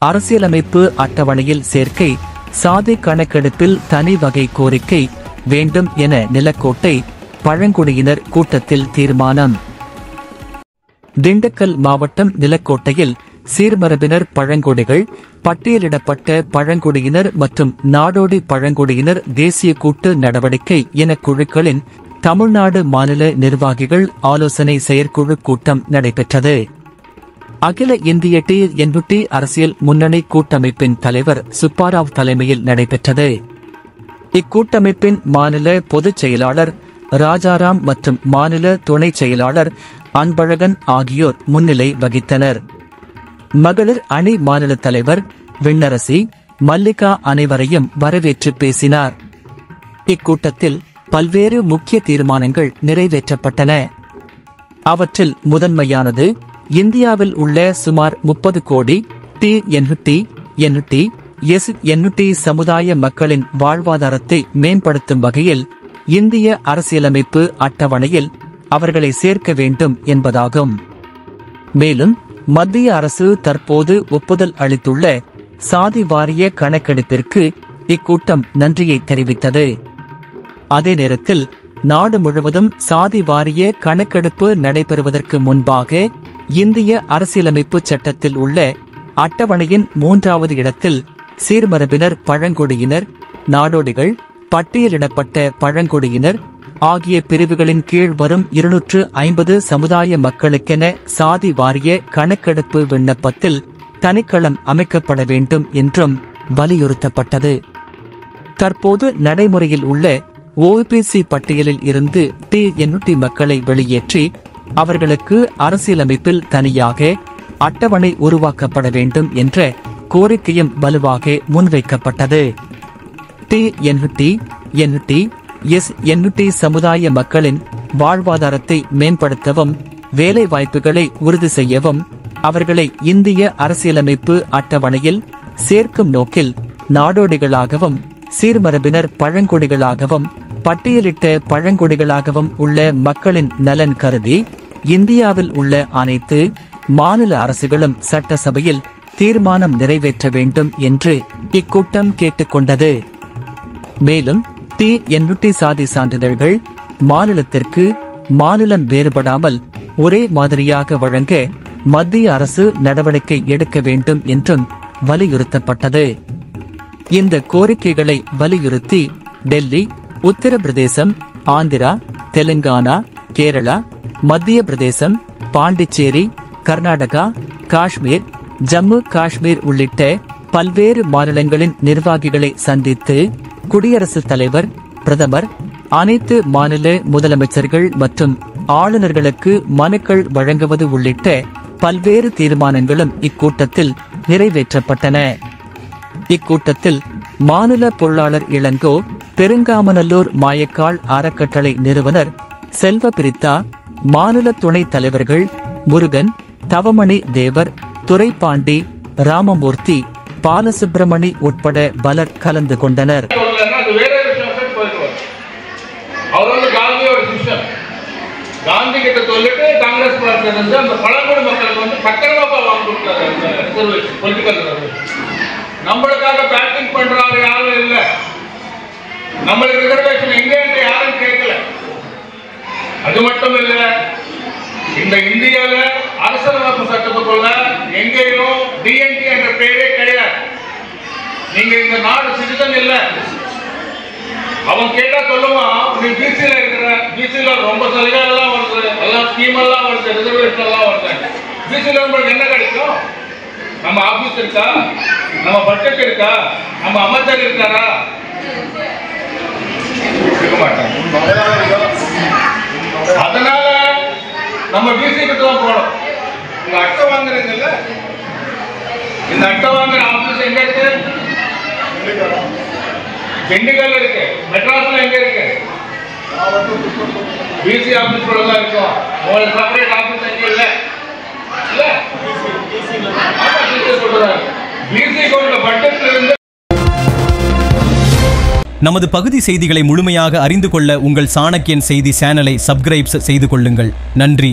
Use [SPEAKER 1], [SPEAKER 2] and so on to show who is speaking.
[SPEAKER 1] அரசியலமைப்பு அட்டவணையில் சேர்க்கை, சாதி கணக்கெடுப்பில் தனி வகை கோரிக்கை வேண்டும் என நிலக்கோட்டை பழங்குடியினர் கூட்டத்தில் தீர்மானம். திண்டுக்கல் மாவட்டம் நிலக்கோட்டையில் சீர்மரபினர் பழங்குடிகள், பட்டியலிடப்பட்ட பழங்குடியினர் மற்றும் நாடோடி பழங்குடியினர் தேசிய கூட்டு நடவடிக்கை என குழுக்களின் தமிழ்நாடு மாநில நிர்வாகிகள் ஆலோசனை செயற்குழு கூட்டம் நடைபெற்றது. அகில இந்திய TNT அரசியல் முன்னணி கூட்டமைப்பின் தலைவர் சுப்பாராவ் தலைமையில் நடைபெற்றது. இக்கூட்டமைப்பின் மாநில பொதுச் செயலாளர் ராஜாராம் மற்றும் மாநில துணைச் செயலாளர் அன்பழகன் ஆகியோர் முன்னிலை வகித்தனர். மகளிர் அணி மாநில தலைவர் விண்ணரசி மல்லிகா அனைவரையும் வரவேற்று பேசினார். இக்கூட்டத்தில் பல்வேறு முக்கிய தீர்மானங்கள் நிறைவேற்றப்பட்டன. அவற்றில் முதன்மையானது இந்தியாவில் உள்ள சுமார் 30 கோடி TNT சமுதாய மக்களின் வாழ்வாதாரத்தை மேம்படுத்தும் வகையில் இந்திய அரசியலமைப்பு அட்டவணையில் அவர்களை சேர்க்க வேண்டும் என்பதாகும். மேலும் மத்திய அரசு தற்போது ஒப்புதல் அளித்துள்ள சாதி வாரிய கணக்கெடுப்பிற்கு இக்கூட்டம் நன்றியை தெரிவித்தது. அதே நேரத்தில் நாடு முழுவதும் சாதி வாரிய கணக்கெடுப்பு நடைபெறுவதற்கு முன்பாக இந்திய அரசியலமைப்பு சட்டத்தில் உள்ள அட்டவணையின் 3வது இடத்தில் சீர்மரபினர் பழங்குடியினர், நாடோடிகள், பட்டியலிடப்பட்ட பழங்குடியினர் ஆகிய பிரிவுகளின் கீழ் வரும் 250 சமுதாய மக்களுக்கென சாதி வாரிய கணக்கெடுப்பு விண்ணப்பத்தில் தனிக்களம் அமைக்கப்பட வேண்டும் என்றும் வலியுறுத்தப்பட்டது. தற்போது நடைமுறையில் உள்ள OBC பட்டியலில் இருந்து TNT மக்களை வெளியேற்றி அவர்களுக்கு அரசியலமைப்பில் தனியாக அட்டவணை உருவாக்கப்பட வேண்டும் என்ற கோரிக்கையும் வலுவாக முன்வைக்கப்பட்டது. TNT சமுதாய மக்களின் வாழ்வாதாரத்தை மேம்படுத்தவும், வேலை வாய்ப்புகளை உறுதி செய்யவும், அவர்களை இந்திய அரசியலமைப்பு அட்டவணையில் சேர்க்கும் நோக்கில் நாடோடிகளாகவும் சீர்மரபினர் பழங்குடிகளாகவும் பட்டியலிட்ட பழங்குடிகளாகவும் உள்ள மக்களின் நலன் கருதி இந்தியாவில் உள்ள அனைத்து மாநில அரசுகளும் சட்டசபையில் தீர்மானம் நிறைவேற்ற வேண்டும் என்று இக்கூட்டம் கேட்டுக்கொண்டது. மேலும் TNT சாதி சான்றிதழ்கள் மாநிலத்திற்கு மாநிலம் வேறுபடாமல் ஒரே மாதிரியாக வழங்க மத்திய அரசு நடவடிக்கை எடுக்க வேண்டும் என்றும் வலியுறுத்தப்பட்டது. இந்த கோரிக்கைகளை வலியுறுத்தி டெல்லி, உத்தரப்பிரதேசம், ஆந்திரா, தெலுங்கானா, கேரளா, மத்திய பிரதேசம், பாண்டிச்சேரி, கர்நாடகா, காஷ்மீர், ஜம்மு காஷ்மீர் உள்ளிட்ட பல்வேறு மாநிலங்களின் நிர்வாகிகளை சந்தித்து குடியரசுத் தலைவர், பிரதமர், அனைத்து மாநில முதலமைச்சர்கள் மற்றும் ஆளுநர்களுக்கு மனுக்கள் வழங்குவது உள்ளிட்ட பல்வேறு தீர்மானங்களும் இக்கூட்டத்தில் நிறைவேற்றப்பட்டன. இக்கூட்டத்தில் மாநில பொருளாளர் இளங்கோ, பெருங்காமநல்லூர் மாயக்கால் அறக்கட்டளை நிறுவனர் செல்வ பிரித்தா, மாநில துணைத் தலைவர்கள் முருகன், தவமணி தேவர், துரைப்பாண்டி, ராமமூர்த்தி, பாலசுப்பிரமணி உட்பட பலர் கலந்து கொண்டனர்.
[SPEAKER 2] காந்தி கிட்ட சொல்லிட்டு காங்கிரஸ் பார்ட்டி வந்து அந்த பழங்குடி மக்களுக்கு வந்து சக்கரவாப்பா வாங்கி கொடுத்தாரு. பொலிட்டிக்கல் நம்மளுக்காக பேட்டிங் பண்றாரு யாரும் இல்ல. நம்மளுக்கு ரிசர்வேஷன் எங்க யாரும் கேட்கல. அது மட்டும் இல்ல, இந்த இந்தியால அரசியலமைப்பு சட்டத்துக்குள்ள எங்கேயும் DNT என்ற பேரே கிடையாது. நீங்க இந்த நாடு சிட்டிசன் இல்ல. அவன் கேட்டா சொல்லுவான், நீ பிசில இருக்கிற, பிசில ரொம்ப சலுகை எல்லாம் வருது, எல்லாம் ஸ்கீம் எல்லாம் வருது, ரிசர்வேஷன் எல்லாம் வருது. பிசில உங்களுக்கு என்ன கிடைக்கும்? நம்ம ஆபீஸ் இருக்கா, நம்ம பட்ஜெட் இருக்கா, நம்ம அமைச்சர் இருக்காரா? இருக்க மாட்டாங்க. அதனால நம்ம பிசி கிட்ட தான் போனோம். இந்த அட்டை வாங்குறீங்கல்ல, இந்த அட்டை வாங்குற ஆபீஸ் எங்க இருக்கு? சென்டிகல்ல இருக்கு. மெட்ராஸ்ல எங்க இருக்கு? பிசி ஆபீஸ் கூட தான் இருக்கும். உங்களுக்கு செப்பரேட் ஆபீஸ் எங்க இல்ல? இல்ல, பிசி கொண்ட பட்ஜெட்ல இருந்து.
[SPEAKER 3] நமது பகுதி செய்திகளை முழுமையாக அறிந்து கொள்ள உங்கள் சாணக்கியன் செய்தி சேனலை சப்ஸ்கிரைப் செய்து கொள்ளுங்கள். நன்றி.